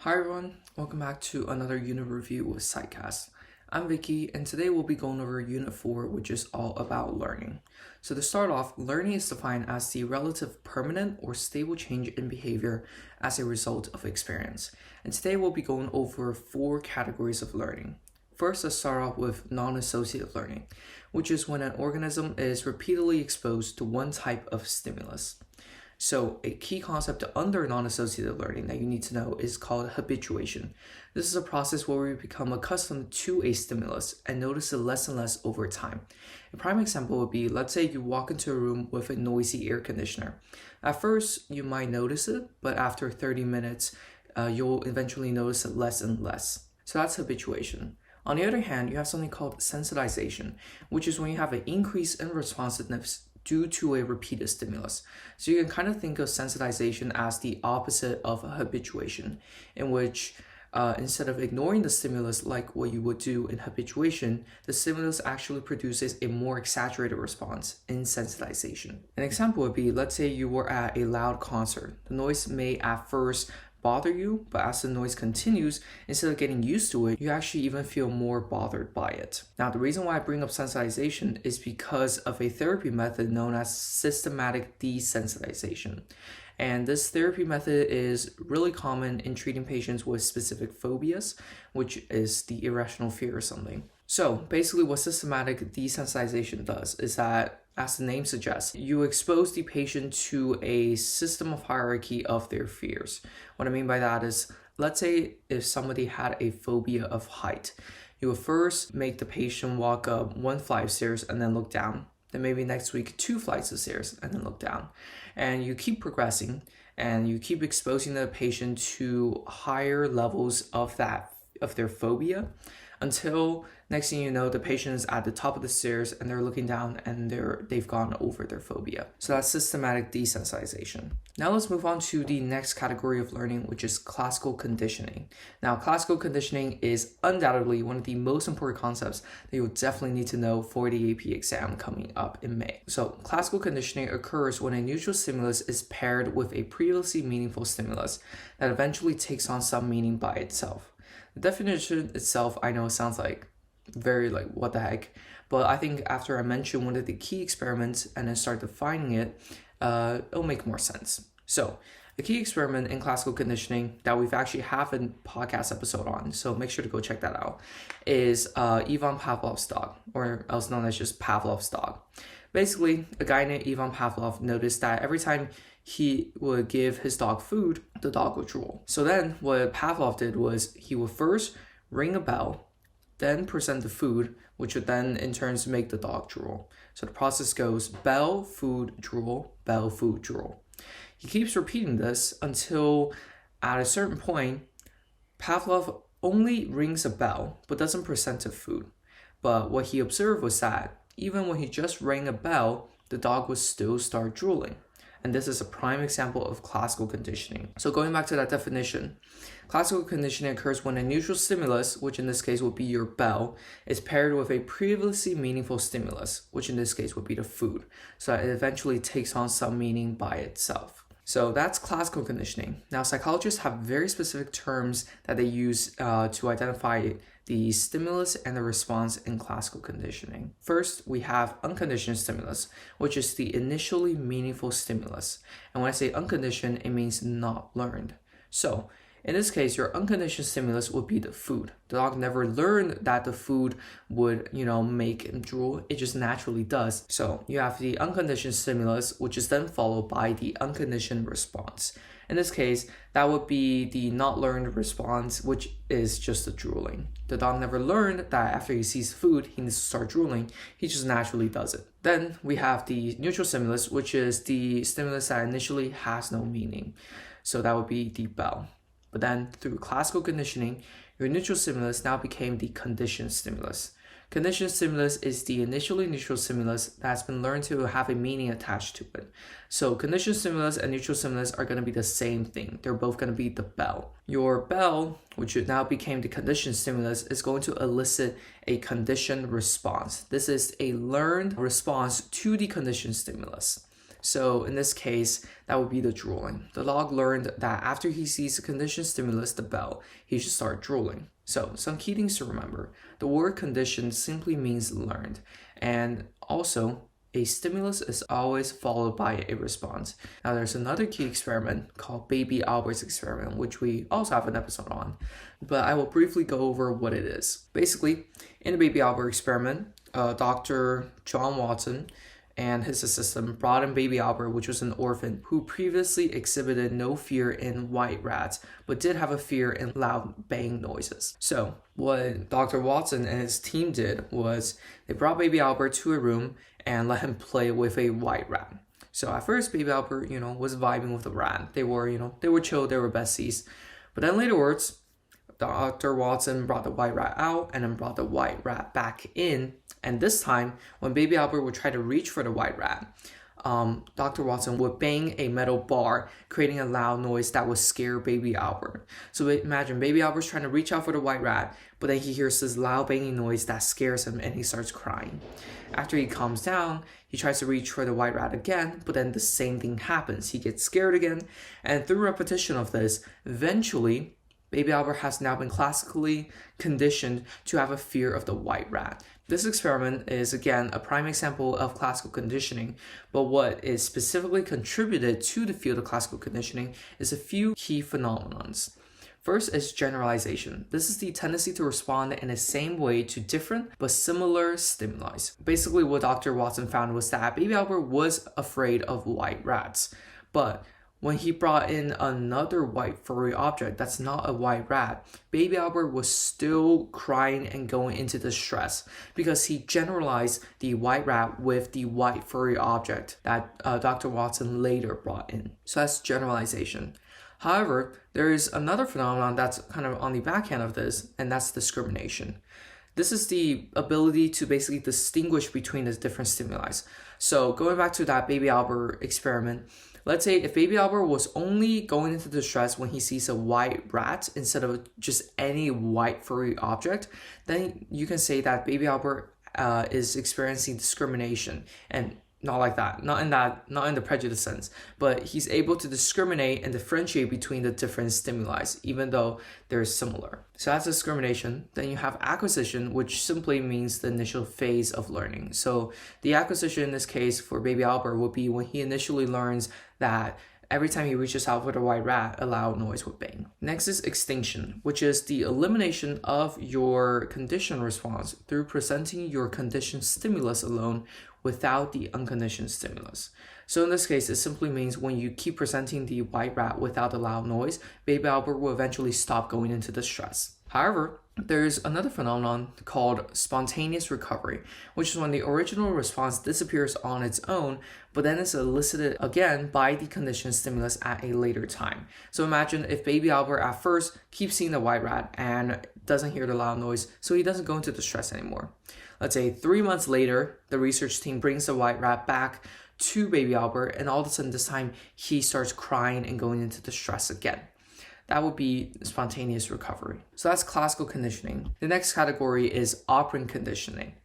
Hi everyone, welcome back to another unit review with PsychCasts. I'm Vicky, and today we'll be going over Unit 4, which is all about learning. So to start off, learning is defined as the relative permanent or stable change in behavior as a result of experience. And today we'll be going over 4 categories of learning. First, let's start off with non-associative learning, which is when an organism is repeatedly exposed to one type of stimulus. So a key concept under non-associative learning that you need to know is called habituation. This is a process where we become accustomed to a stimulus and notice it less and less over time. A prime example would be, let's say you walk into a room with a noisy air conditioner. At first, you might notice it, but after 30 minutes, you'll eventually notice it less and less. So that's habituation. On the other hand, you have something called sensitization, which is when you have an increase in responsiveness due to a repeated stimulus. So you can kind of think of sensitization as the opposite of habituation, in which instead of ignoring the stimulus like what you would do in habituation, the stimulus actually produces a more exaggerated response in sensitization. An example would be, let's say you were at a loud concert. The noise may at first bother you, but as the noise continues, instead of getting used to it, you actually even feel more bothered by it. Now, the reason why I bring up sensitization is because of a therapy method known as systematic desensitization. And this therapy method is really common in treating patients with specific phobias, which is the irrational fear of something. So basically what systematic desensitization does is that, as the name suggests, you expose the patient to a system of hierarchy of their fears. What I mean by that is, let's say if somebody had a phobia of height, you would first make the patient walk up 1 flight of stairs and then look down. Then maybe next week 2 flights of stairs and then look down. And you keep progressing and you keep exposing the patient to higher levels of their phobia until next thing you know, the patient is at the top of the stairs and they're looking down and they've gone over their phobia. So that's systematic desensitization. Now let's move on to the next category of learning, which is classical conditioning. Now, classical conditioning is undoubtedly one of the most important concepts that you'll definitely need to know for the AP exam coming up in May. So classical conditioning occurs when a neutral stimulus is paired with a previously meaningful stimulus that eventually takes on some meaning by itself. The definition itself, I know, sounds like very what the heck, but I think after I mention one of the key experiments and then start defining it, it'll make more sense. So a key experiment in classical conditioning that we've actually have a podcast episode on, so make sure to go check that out, is Ivan Pavlov's dog, or else known as just Pavlov's dog. Basically, a guy named Ivan Pavlov noticed that every time he would give his dog food, the dog would drool. So then what Pavlov did was he would first ring a bell, then present the food, which would then in turn make the dog drool. So the process goes bell, food, drool, bell, food, drool. He keeps repeating this until at a certain point, Pavlov only rings a bell but doesn't present the food. But what he observed was that even when he just rang a bell, the dog would still start drooling. And this is a prime example of classical conditioning. So going back to that definition, classical conditioning occurs when a neutral stimulus, which in this case would be your bell, is paired with a previously meaningful stimulus, which in this case would be the food, so that it eventually takes on some meaning by itself. So that's classical conditioning. Now, psychologists have very specific terms that they use to identify the stimulus and the response in classical conditioning. First, we have unconditioned stimulus, which is the initially meaningful stimulus. And when I say unconditioned, it means not learned. So in this case, your unconditioned stimulus would be the food. The dog never learned that the food would, make him drool. It just naturally does. So you have the unconditioned stimulus, which is then followed by the unconditioned response. In this case, that would be the not learned response, which is just the drooling. The dog never learned that after he sees food, he needs to start drooling. He just naturally does it. Then we have the neutral stimulus, which is the stimulus that initially has no meaning. So that would be the bell. But then through classical conditioning, your neutral stimulus now became the conditioned stimulus. Conditioned stimulus is the initially neutral stimulus that has been learned to have a meaning attached to it. So conditioned stimulus and neutral stimulus are going to be the same thing. They're both going to be the bell. Your bell, which now became the conditioned stimulus, is going to elicit a conditioned response. This is a learned response to the conditioned stimulus. So in this case, that would be the drooling. The dog learned that after he sees a conditioned stimulus, the bell, he should start drooling. So some key things to remember. The word conditioned simply means learned. And also, a stimulus is always followed by a response. Now there's another key experiment called Baby Albert's experiment, which we also have an episode on, but I will briefly go over what it is. Basically, in the Baby Albert experiment, Dr. John Watson and his assistant brought in baby Albert, which was an orphan who previously exhibited no fear in white rats, but did have a fear in loud bang noises. So what Dr. Watson and his team did was they brought baby Albert to a room and let him play with a white rat. So at first, baby Albert, was vibing with the rat. They were chill, they were besties. But then laterwards, Dr. Watson brought the white rat out and then brought the white rat back in. And this time, when baby Albert would try to reach for the white rat, Dr. Watson would bang a metal bar, creating a loud noise that would scare baby Albert. So imagine baby Albert's trying to reach out for the white rat, but then he hears this loud banging noise that scares him and he starts crying. After he calms down, he tries to reach for the white rat again, but then the same thing happens. He gets scared again, and through repetition of this, eventually, baby Albert has now been classically conditioned to have a fear of the white rat. This experiment is, again, a prime example of classical conditioning, but what is specifically contributed to the field of classical conditioning is a few key phenomenons. First is generalization. This is the tendency to respond in the same way to different but similar stimuli. Basically, what Dr. Watson found was that baby Albert was afraid of white rats, but when he brought in another white furry object that's not a white rat, baby Albert was still crying and going into distress because he generalized the white rat with the white furry object that Dr. Watson later brought in. So that's generalization. However, there is another phenomenon that's kind of on the backhand of this, and that's discrimination. This is the ability to basically distinguish between the different stimuli. So going back to that baby Albert experiment, let's say if baby Albert was only going into distress when he sees a white rat instead of just any white furry object, then you can say that baby Albert is experiencing discrimination, and not like that, not in the prejudice sense, but he's able to discriminate and differentiate between the different stimuli, even though they're similar. So that's discrimination. Then you have acquisition, which simply means the initial phase of learning. So the acquisition in this case for baby Albert would be when he initially learns that every time he reaches out for the white rat, a loud noise would bang. Next is extinction, which is the elimination of your conditioned response through presenting your conditioned stimulus alone without the unconditioned stimulus. So in this case, it simply means when you keep presenting the white rat without the loud noise, baby Albert will eventually stop going into distress. However, there's another phenomenon called spontaneous recovery, which is when the original response disappears on its own, but then is elicited again by the conditioned stimulus at a later time. So imagine if baby Albert at first keeps seeing the white rat and doesn't hear the loud noise, so he doesn't go into distress anymore. Let's say 3 months later, the research team brings the white rat back to baby Albert, and all of a sudden this time he starts crying and going into distress again. That would be spontaneous recovery. So that's classical conditioning. The next category is operant conditioning.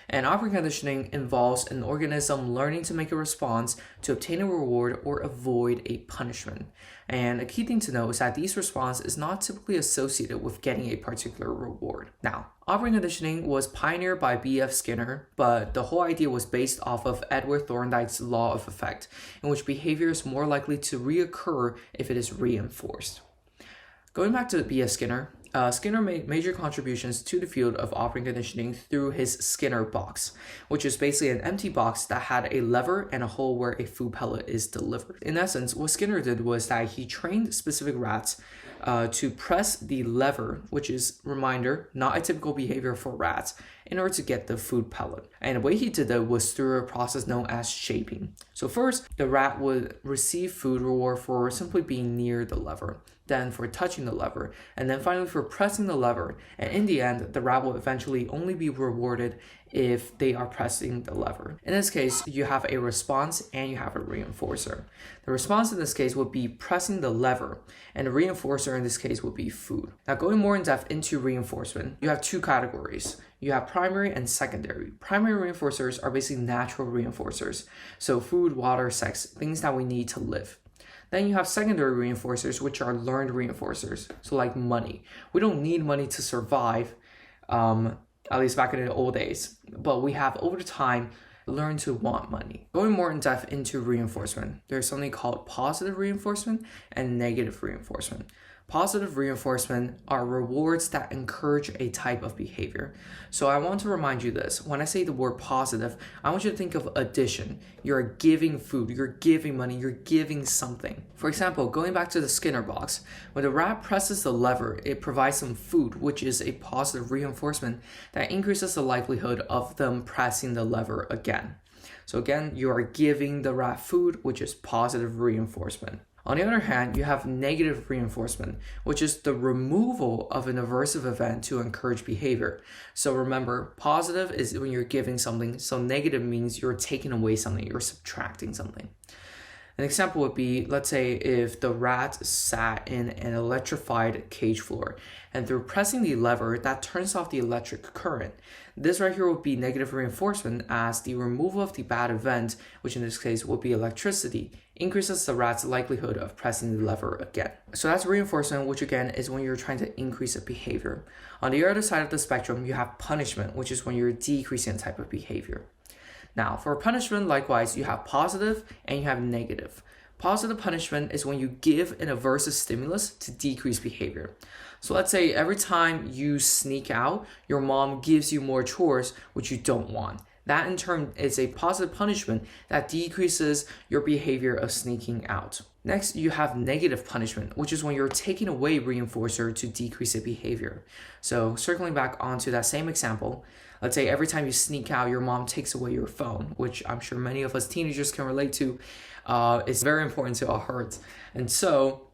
And operant conditioning involves an organism learning to make a response to obtain a reward or avoid a punishment. And a key thing to know is that these responses is not typically associated with getting a particular reward. Now, operant conditioning was pioneered by B.F. Skinner, but the whole idea was based off of Edward Thorndike's law of effect, in which behavior is more likely to reoccur if it is reinforced. Going back to B.F. Skinner, Skinner made major contributions to the field of operant conditioning through his Skinner box, which is basically an empty box that had a lever and a hole where a food pellet is delivered. In essence, what Skinner did was that he trained specific rats to press the lever, which is, reminder, not a typical behavior for rats, in order to get the food pellet. And the way he did that was through a process known as shaping. So first, the rat would receive food reward for simply being near the lever, then for touching the lever, and then finally for pressing the lever. And in the end, the rat will eventually only be rewarded if they are pressing the lever. In this case, you have a response and you have a reinforcer. The response in this case would be pressing the lever, and the reinforcer in this case would be food. Now, going more in depth into reinforcement, you have two categories. You have primary and secondary. Primary reinforcers are basically natural reinforcers. So food, water, sex, things that we need to live. Then you have secondary reinforcers, which are learned reinforcers. So like money. We don't need money to survive, at least back in the old days. But we have, over time, learned to want money. Going more in depth into reinforcement, there's something called positive reinforcement and negative reinforcement. Positive reinforcement are rewards that encourage a type of behavior. So I want to remind you this. When I say the word positive, I want you to think of addition. You're giving food, you're giving money, you're giving something. For example, going back to the Skinner box, when the rat presses the lever, it provides some food, which is a positive reinforcement that increases the likelihood of them pressing the lever again. So again, you are giving the rat food, which is positive reinforcement. On the other hand, you have negative reinforcement, which is the removal of an aversive event to encourage behavior. So remember, positive is when you're giving something, so negative means you're taking away something, you're subtracting something. An example would be, let's say if the rat sat in an electrified cage floor, and through pressing the lever, that turns off the electric current. This right here would be negative reinforcement, as the removal of the bad event, which in this case would be electricity, increases the rat's likelihood of pressing the lever again. So that's reinforcement, which again is when you're trying to increase a behavior. On the other side of the spectrum, you have punishment, which is when you're decreasing a type of behavior. Now, for punishment, likewise, you have positive and you have negative. Positive punishment is when you give an aversive stimulus to decrease behavior. So let's say every time you sneak out, your mom gives you more chores, which you don't want. That in turn is a positive punishment that decreases your behavior of sneaking out. Next, you have negative punishment, which is when you're taking away reinforcer to decrease a behavior. So circling back onto that same example, let's say every time you sneak out, your mom takes away your phone, which I'm sure many of us teenagers can relate to. It's very important to our hearts. And so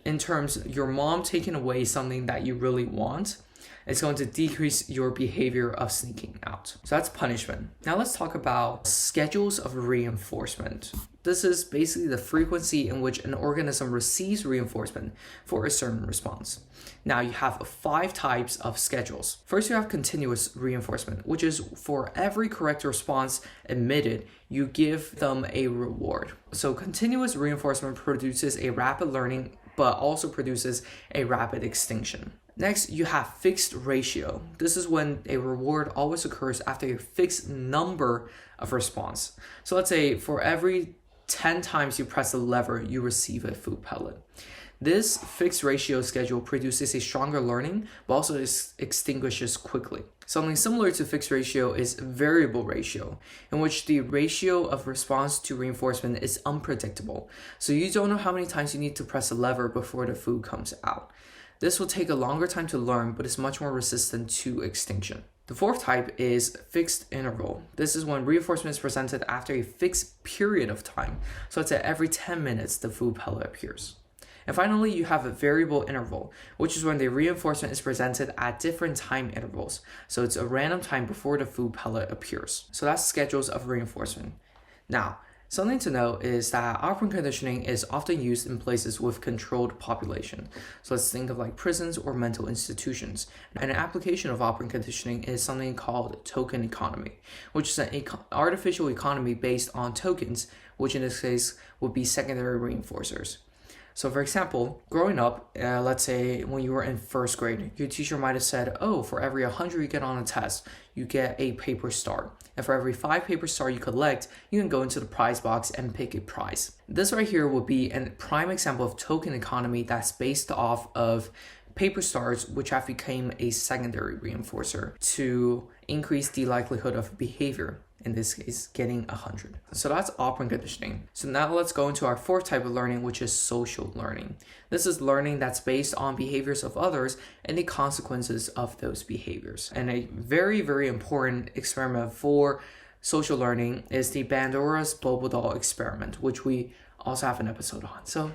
in terms, your mom taking away something that you really want, it's going to decrease your behavior of sneaking out. So that's punishment. Now let's talk about schedules of reinforcement. This is basically the frequency in which an organism receives reinforcement for a certain response. Now you have 5 types of schedules. First, you have continuous reinforcement, which is for every correct response emitted, you give them a reward. So continuous reinforcement produces a rapid learning, but also produces a rapid extinction. Next, you have fixed ratio. This is when a reward always occurs after a fixed number of response. So let's say for every 10 times you press the lever, you receive a food pellet. This fixed ratio schedule produces a stronger learning, but also extinguishes quickly. Something similar to fixed ratio is variable ratio, in which the ratio of response to reinforcement is unpredictable. So you don't know how many times you need to press a lever before the food comes out. This will take a longer time to learn, but is much more resistant to extinction. The 4th type is fixed interval. This is when reinforcement is presented after a fixed period of time. So it's at every 10 minutes the food pellet appears. And finally, you have a variable interval, which is when the reinforcement is presented at different time intervals. So it's a random time before the food pellet appears. So that's schedules of reinforcement. Now, something to note is that operant conditioning is often used in places with controlled population. So let's think of like prisons or mental institutions. And an application of operant conditioning is something called token economy, which is an artificial economy based on tokens, which in this case would be secondary reinforcers. So for example, growing up, let's say when you were in 1st grade, your teacher might have said, oh, for every 100 you get on a test, you get a paper star. And for every 5 paper star you collect, you can go into the prize box and pick a prize. This right here would be a prime example of token economy that's based off of paper stars, which have become a secondary reinforcer to increase the likelihood of behavior. In this case, getting 100. So that's operant conditioning. So now let's go into our 4th type of learning, which is social learning. This is learning that's based on behaviors of others and the consequences of those behaviors. And a very, very important experiment for social learning is the Bandora's Bobo Doll experiment, which we also have an episode on. So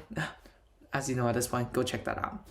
as you know at this point, go check that out.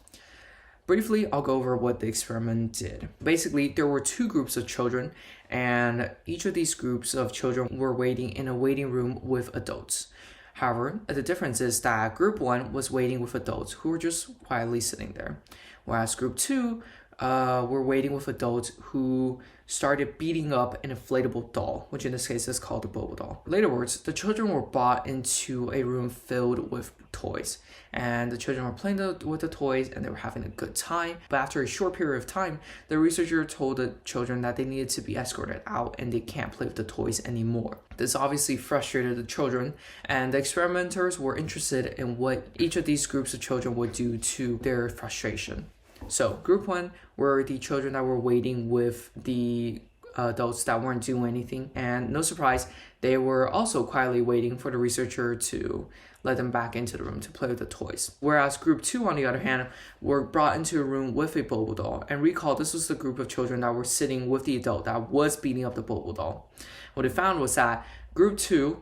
briefly, I'll go over what the experiment did. Basically, there were two groups of children, and each of these groups of children were waiting in a waiting room with adults. However, the difference is that group 1 was waiting with adults who were just quietly sitting there, whereas group 2 were waiting with adults who started beating up an inflatable doll, which in this case is called a Bobo doll. Later words, the children were brought into a room filled with toys, and the children were playing with the toys and they were having a good time. But after a short period of time, the researcher told the children that they needed to be escorted out and they can't play with the toys anymore. This obviously frustrated the children, and the experimenters were interested in what each of these groups of children would do to their frustration. So group 1 were the children that were waiting with the adults that weren't doing anything, and no surprise, they were also quietly waiting for the researcher to let them back into the room to play with the toys. Whereas group 2, on the other hand, were brought into a room with a Bobo doll, and recall this was the group of children that were sitting with the adult that was beating up the Bobo doll. What they found was that group 2,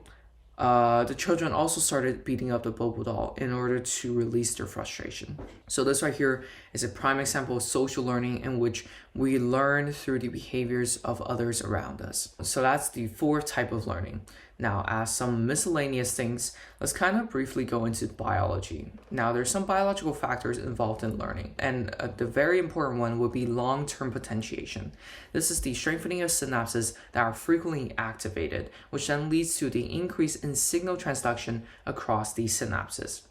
the children also started beating up the Bobo doll in order to release their frustration. So this right here is a prime example of social learning in which we learn through the behaviors of others around us. So that's the fourth type of learning. Now, as some miscellaneous things, let's kind of briefly go into biology. Now, there's some biological factors involved in learning, and the very important one would be long-term potentiation. This is the strengthening of synapses that are frequently activated, which then leads to the increase in signal transduction across these synapses.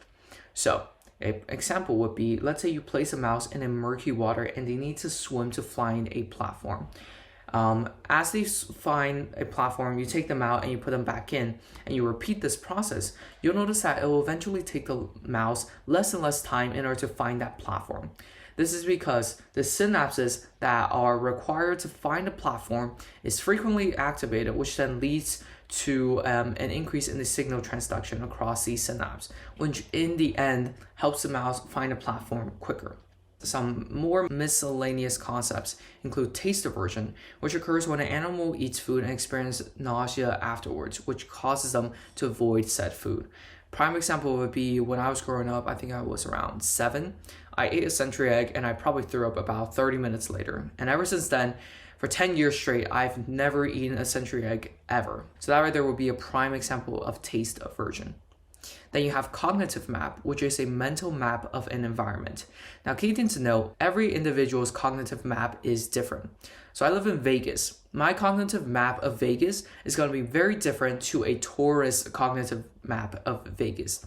So, an example would be, let's say you place a mouse in a murky water and they need to swim to find a platform. As they find a platform, you take them out and you put them back in and you repeat this process. You'll notice that it will eventually take the mouse less and less time in order to find that platform. This is because the synapses that are required to find a platform is frequently activated, which then leads to an increase in the signal transduction across these synapses, which in the end helps the mouse find a platform quicker. Some more miscellaneous concepts include taste aversion, which occurs when an animal eats food and experiences nausea afterwards, which causes them to avoid said food. Prime example would be when I was growing up, I think I was around 7. I ate a century egg and I probably threw up about 30 minutes later. And ever since then, for 10 years straight, I've never eaten a century egg ever. So that right there would be a prime example of taste aversion. Then you have cognitive map, which is a mental map of an environment. Now, key thing to know, every individual's cognitive map is different. So I live in Vegas. My cognitive map of Vegas is going to be very different to a tourist cognitive map of Vegas.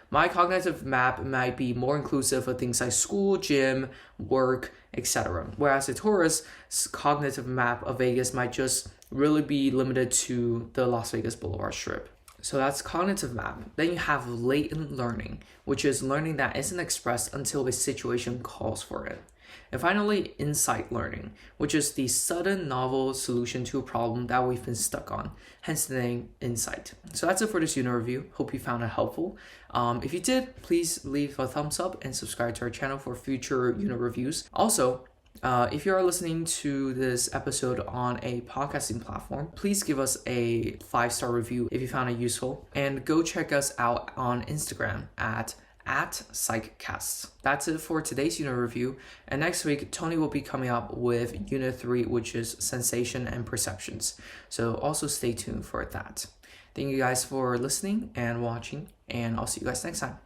My cognitive map might be more inclusive of things like school, gym, work, etc. Whereas a tourist's cognitive map of Vegas might just really be limited to the Las Vegas Boulevard Strip. So that's cognitive map. Then you have latent learning, which is learning that isn't expressed until a situation calls for it. And finally, insight learning, which is the sudden novel solution to a problem that we've been stuck on, hence the name insight. So that's it for this unit review. Hope you found it helpful. If you did, please leave a thumbs up and subscribe to our channel for future unit reviews. Also, if you are listening to this episode on a podcasting platform, please give us a 5-star review if you found it useful, and go check us out on Instagram at PsychCasts. That's it for today's unit review, and next week Tony will be coming up with unit 3, which is sensation and perceptions. So also stay tuned for that. Thank you guys for listening and watching, and I'll see you guys next time.